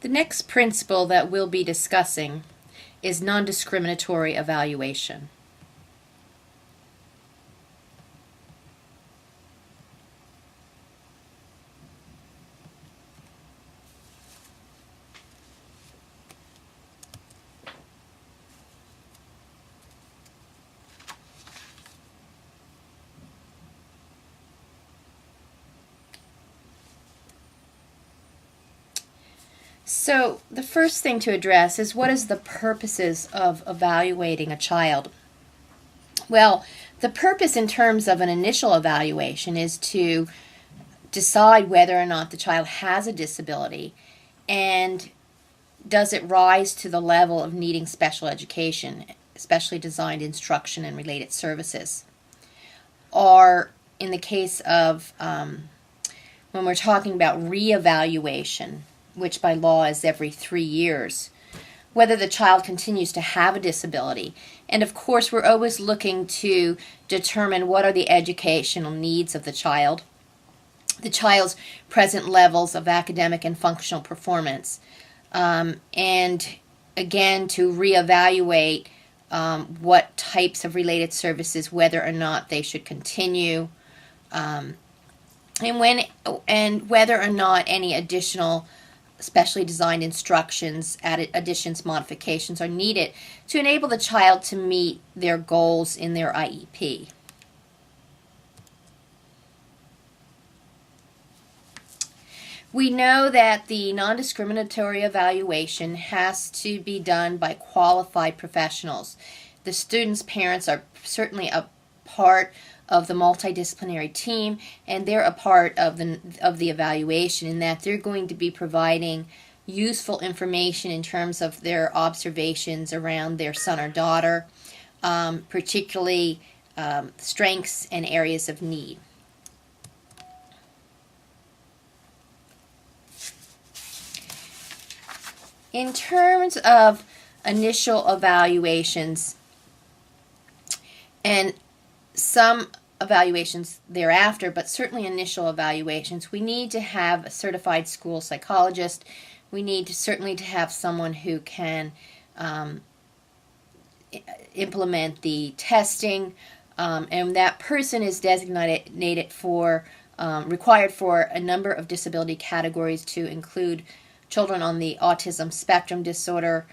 The next principle that we'll be discussing is non-discriminatory evaluation. So the first thing to address is, what is the purposes of evaluating a child? Well, the purpose in terms of an initial evaluation is to decide whether or not the child has a disability, and does it rise to the level of needing special education, especially designed instruction and related services. Or in the case of when we're talking about reevaluation, which by law is every 3 years, whether the child continues to have a disability. And of course, we're always looking to determine what are the educational needs of the child's present levels of academic and functional performance, and again to reevaluate what types of related services, whether or not they should continue, and whether or not any additional specially designed instructions, additions, modifications are needed to enable the child to meet their goals in their IEP. We know that the non-discriminatory evaluation has to be done by qualified professionals. The students' parents are certainly a part of the multidisciplinary team, and they're a part of the evaluation, in that they're going to be providing useful information in terms of their observations around their son or daughter, particularly strengths and areas of need. In terms of initial evaluations and some evaluations thereafter, but certainly initial evaluations, we need to have a certified school psychologist. We need certainly to have someone who can implement the testing, and that person is designated for, required for a number of disability categories, to include children on the autism spectrum disorder,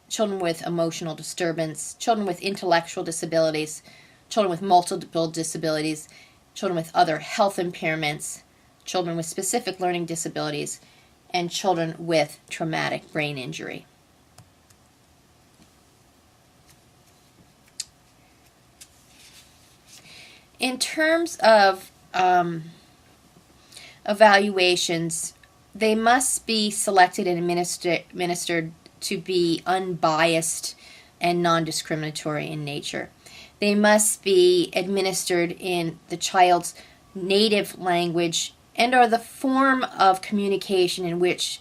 children with emotional disturbance, children with intellectual disabilities, children with multiple disabilities, children with other health impairments, children with specific learning disabilities, and children with traumatic brain injury. In terms of evaluations, they must be selected and administered to be unbiased and non-discriminatory in nature. They must be administered in the child's native language and are the form of communication in which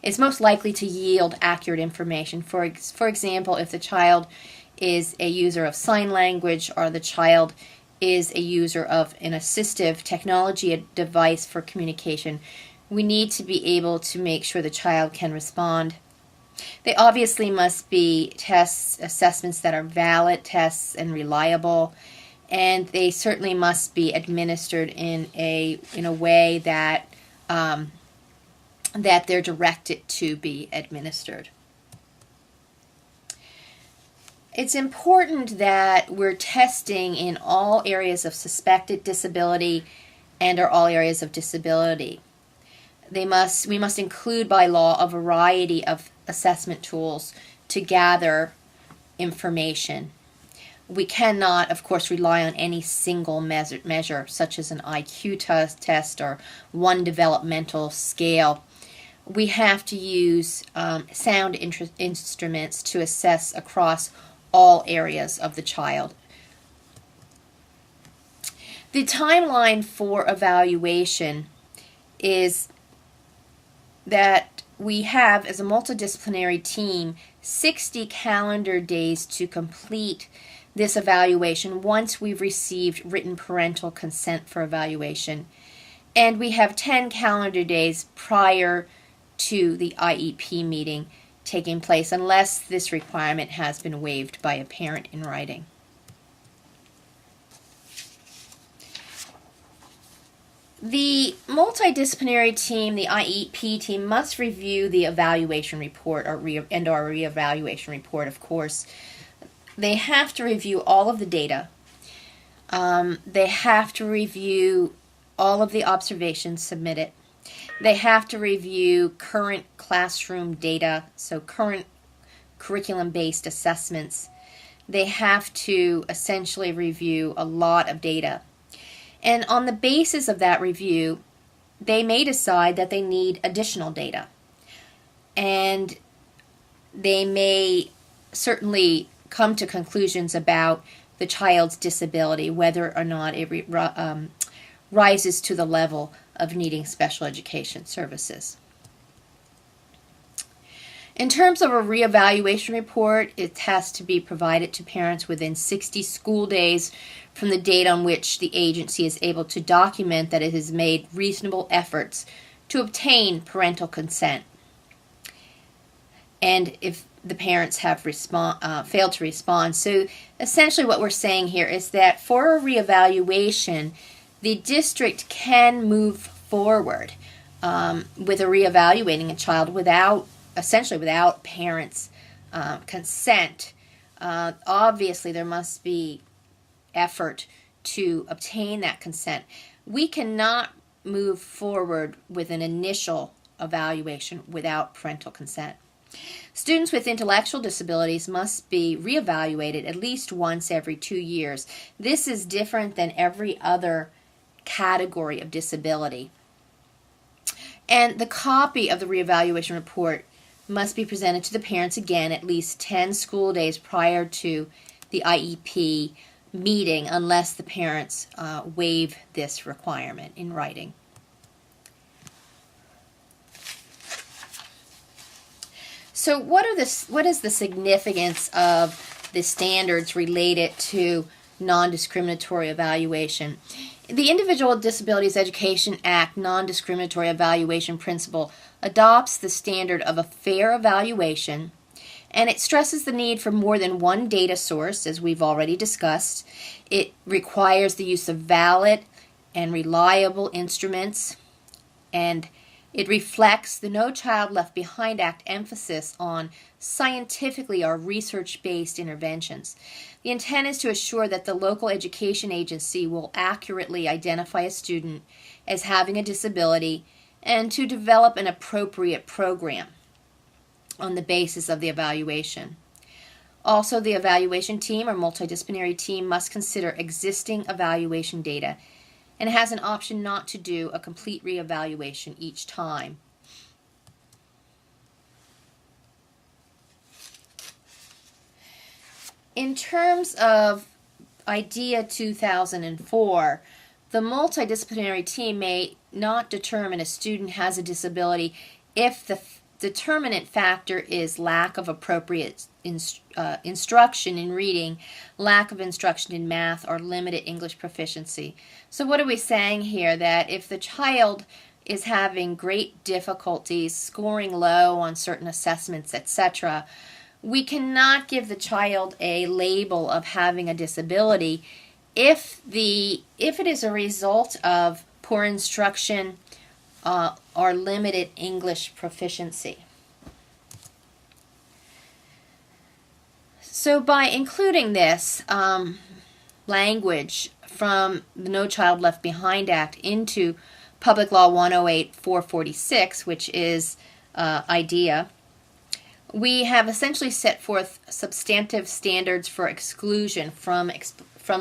is most likely to yield accurate information. For example, if the child is a user of sign language, or the child is a user of an assistive technology device for communication, we need to be able to make sure the child can respond. They obviously must be tests, assessments that are valid tests and reliable, and they certainly must be administered in a way that that they're directed to be administered. It's important that we're testing in all areas of suspected disability and/or all areas of disability. We must include by law a variety of assessment tools to gather information. We cannot, of course, rely on any single measure, such as an IQ test or one developmental scale. We have to use sound instruments to assess across all areas of the child. The timeline for evaluation is that we have, as a multidisciplinary team, 60 calendar days to complete this evaluation once we've received written parental consent for evaluation. And we have 10 calendar days prior to the IEP meeting taking place unless this requirement has been waived by a parent in writing. The multidisciplinary team, the IEP team, must review the evaluation report or reevaluation report, of course. They have to review all of the data. They have to review all of the observations submitted. They have to review current classroom data, so current curriculum-based assessments. They have to essentially review a lot of data. And on the basis of that review, they may decide that they need additional data. And they may certainly come to conclusions about the child's disability, whether or not it rises to the level of needing special education services. In terms of a reevaluation report, it has to be provided to parents within 60 school days from the date on which the agency is able to document that it has made reasonable efforts to obtain parental consent. And if the parents have failed to respond. So essentially what we're saying here is that for a reevaluation, the district can move forward with a reevaluating a child without parents' consent. Obviously, there must be effort to obtain that consent. We cannot move forward with an initial evaluation without parental consent. Students with intellectual disabilities must be reevaluated at least once every 2 years. This is different than every other category of disability. And the copy of the reevaluation report must be presented to the parents again at least 10 school days prior to the IEP meeting unless the parents waive this requirement in writing. So what is the significance of the standards related to non-discriminatory evaluation? The Individual with Disabilities Education Act non-discriminatory evaluation principle adopts the standard of a fair evaluation, and it stresses the need for more than one data source, as we've already discussed. It requires the use of valid and reliable instruments, and it reflects the No Child Left Behind Act emphasis on scientifically or research-based interventions. The intent is to assure that the local education agency will accurately identify a student as having a disability and to develop an appropriate program on the basis of the evaluation. Also, the evaluation team or multidisciplinary team must consider existing evaluation data and has an option not to do a complete reevaluation each time. In terms of IDEA 2004, the multidisciplinary team may not determine a student has a disability if the determinant factor is lack of appropriate instruction in reading, lack of instruction in math, or limited English proficiency. So what are we saying here? That if the child is having great difficulties scoring low on certain assessments, etc., we cannot give the child a label of having a disability if it is a result of poor instruction or limited English proficiency. So by including this language from the No Child Left Behind Act into Public Law 108-446, which is IDEA, we have essentially set forth substantive standards for exclusion from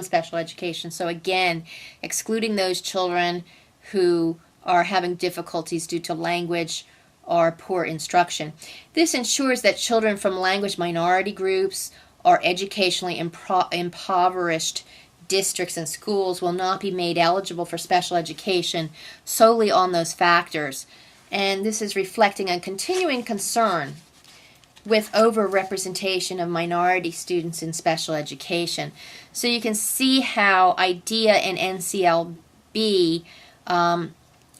special education. So again, excluding those children who are having difficulties due to language or poor instruction. This ensures that children from language minority groups or educationally impoverished districts and schools will not be made eligible for special education solely on those factors. And this is reflecting a continuing concern with overrepresentation of minority students in special education. So you can see how IDEA and NCLB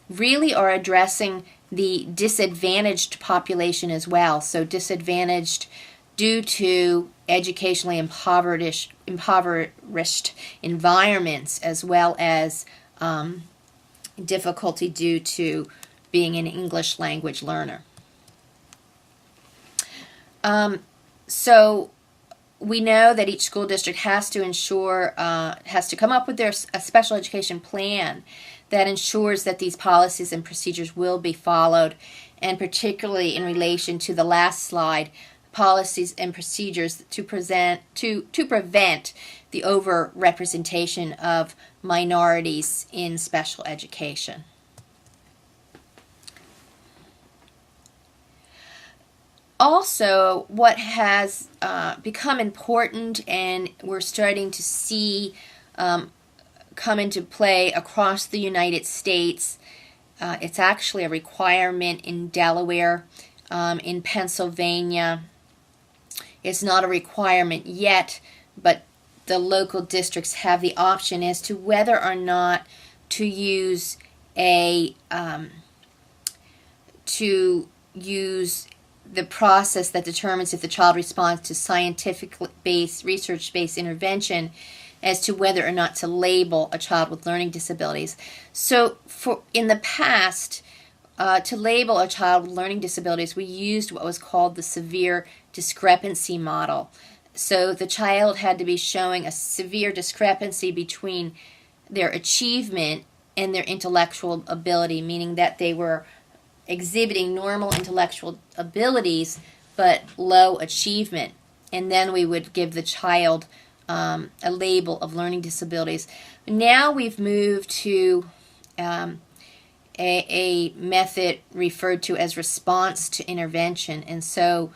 really are addressing the disadvantaged population as well. So disadvantaged due to educationally impoverished environments, as well as difficulty due to being an English language learner. So we know that each school district has to come up with a special education plan that ensures that these policies and procedures will be followed, and particularly in relation to the last slide, policies and procedures to prevent the overrepresentation of minorities in special education. Also, what has become important and we're starting to see come into play across the United States, it's actually a requirement in Delaware, in Pennsylvania. It's not a requirement yet, but the local districts have the option as to whether or not to use the process that determines if the child responds to scientific-based, research-based intervention as to whether or not to label a child with learning disabilities. So in the past, to label a child with learning disabilities, we used what was called the severe discrepancy model. So the child had to be showing a severe discrepancy between their achievement and their intellectual ability, meaning that they were exhibiting normal intellectual abilities but low achievement. And then we would give the child a label of learning disabilities. Now we've moved to a method referred to as response to intervention. And so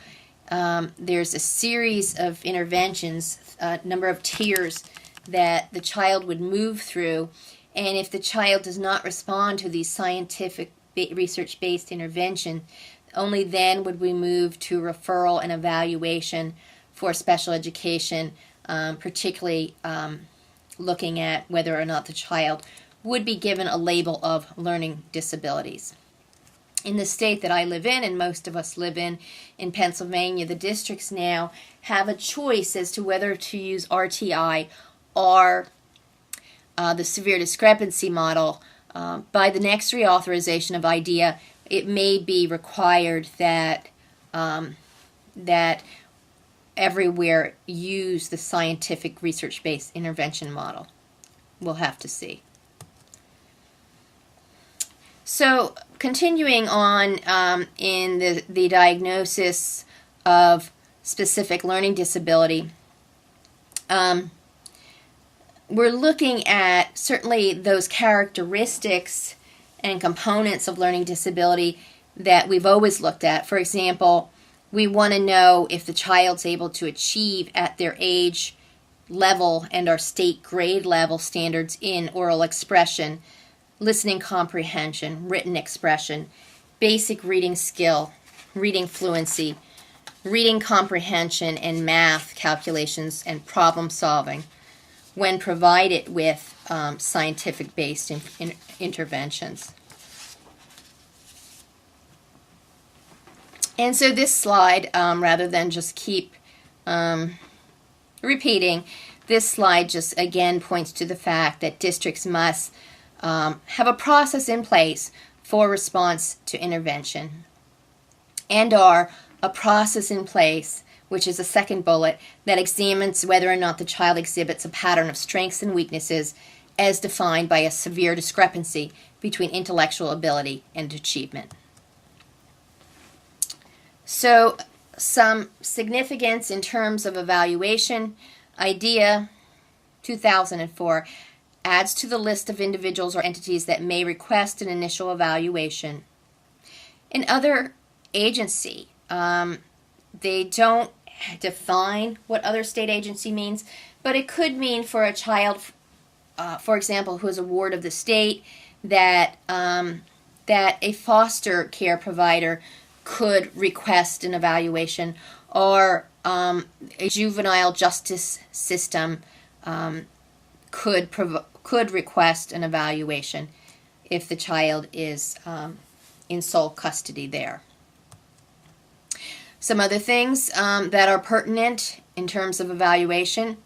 there's a series of interventions, a number of tiers that the child would move through. And if the child does not respond to these scientific research-based intervention, only then would we move to referral and evaluation for special education, particularly looking at whether or not the child would be given a label of learning disabilities. In the state that I live in, and most of us live in Pennsylvania, the districts now have a choice as to whether to use RTI or the severe discrepancy model. By the next reauthorization of IDEA, it may be required that everywhere use the scientific research-based intervention model. We'll have to see. So continuing on in the diagnosis of specific learning disability, we're looking at certainly those characteristics and components of learning disability that we've always looked at. For example, we want to know if the child's able to achieve at their age level and our state grade level standards in oral expression, listening comprehension, written expression, basic reading skill, reading fluency, reading comprehension, and math calculations and problem solving when provided with scientific-based interventions. And so this slide, rather than just keep repeating, this slide just again points to the fact that districts must have a process in place for response to intervention, and are a process in place, which is a second bullet, that examines whether or not the child exhibits a pattern of strengths and weaknesses as defined by a severe discrepancy between intellectual ability and achievement. So some significance in terms of evaluation. IDEA 2004 adds to the list of individuals or entities that may request an initial evaluation. In other agency, they don't define what other state agency means, but it could mean for a child, for example, who is a ward of the state, that a foster care provider could request an evaluation, or a juvenile justice system could request an evaluation if the child is in sole custody there. Some other things that are pertinent in terms of evaluation.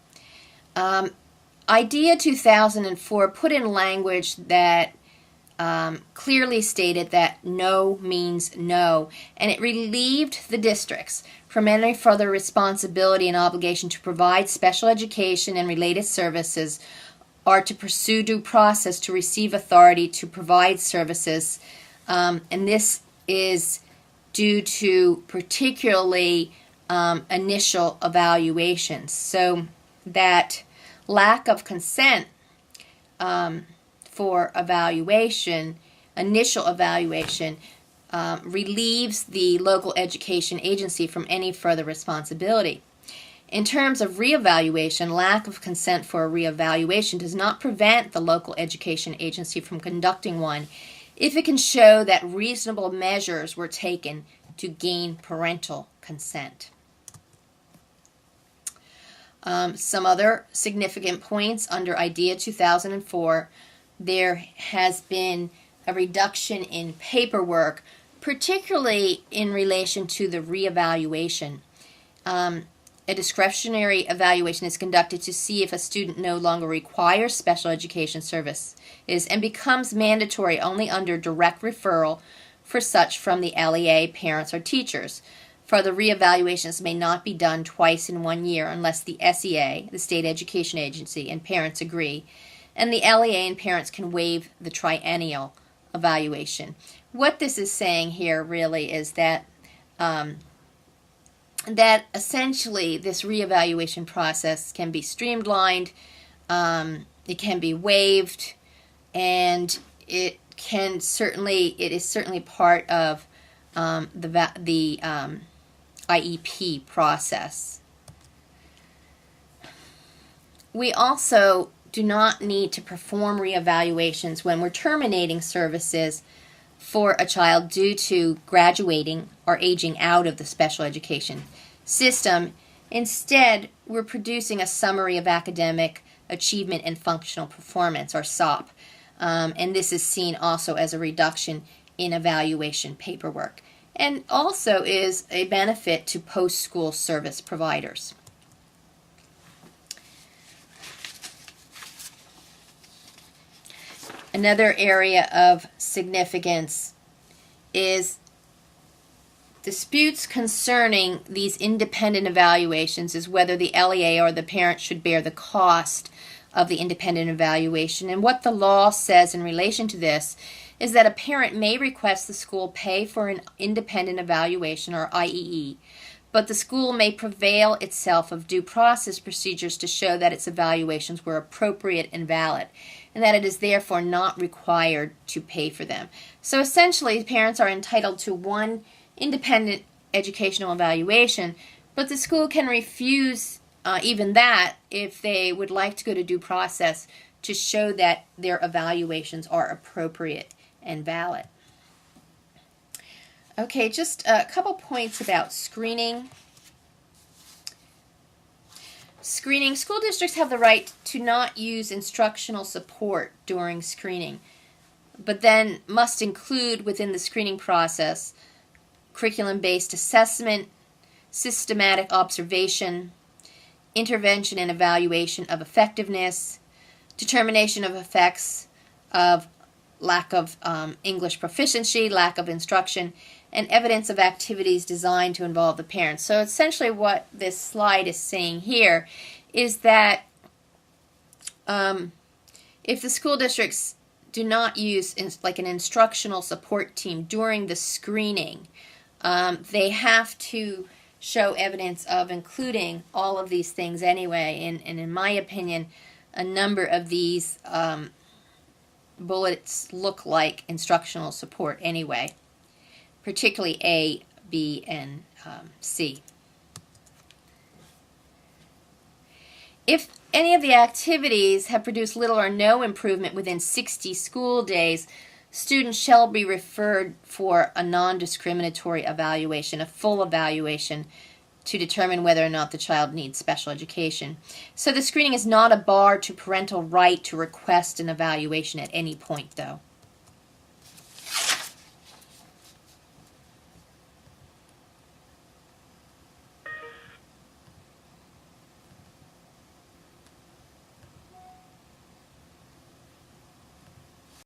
IDEA 2004 put in language that clearly stated that no means no, and it relieved the districts from any further responsibility and obligation to provide special education and related services or to pursue due process to receive authority to provide services, and this is due to particularly initial evaluations. So that lack of consent for evaluation, initial evaluation, relieves the local education agency from any further responsibility. In terms of reevaluation, lack of consent for a reevaluation does not prevent the local education agency from conducting one if it can show that reasonable measures were taken to gain parental consent. Some other significant points under IDEA 2004, there has been a reduction in paperwork, particularly in relation to the reevaluation. A discretionary evaluation is conducted to see if a student no longer requires special education services and becomes mandatory only under direct referral for such from the LEA, parents, or teachers. Further reevaluations may not be done twice in 1 year unless the SEA, the state education agency, and parents agree, and the LEA and parents can waive the triennial evaluation. What this is saying here really is that that essentially this reevaluation process can be streamlined, it can be waived, and it is certainly part of the IEP process. We also do not need to perform reevaluations when we're terminating services for a child due to graduating or aging out of the special education system. Instead, we're producing a summary of academic achievement and functional performance, or SOP, and this is seen also as a reduction in evaluation paperwork, and also is a benefit to post-school service providers. Another area of significance is disputes concerning these independent evaluations is whether the LEA or the parent should bear the cost of the independent evaluation. And what the law says in relation to this is that a parent may request the school pay for an independent evaluation, or IEE, but the school may prevail itself of due process procedures to show that its evaluations were appropriate and valid, and that it is therefore not required to pay for them. So essentially, parents are entitled to one independent educational evaluation, but the school can refuse even that if they would like to go to due process to show that their evaluations are appropriate and valid. Okay, just a couple points about screening. Screening. School districts have the right to not use instructional support during screening, but then must include within the screening process curriculum-based assessment, systematic observation, intervention and evaluation of effectiveness, determination of effects of lack of English proficiency, lack of instruction, and evidence of activities designed to involve the parents. So essentially what this slide is saying here is that if the school districts do not use like an instructional support team during the screening, they have to show evidence of including all of these things anyway. And in my opinion, a number of these bullets look like instructional support anyway, particularly A, B, and C. If any of the activities have produced little or no improvement within 60 school days, students shall be referred for a non-discriminatory evaluation, a full evaluation, to determine whether or not the child needs special education. So the screening is not a bar to parental right to request an evaluation at any point, though.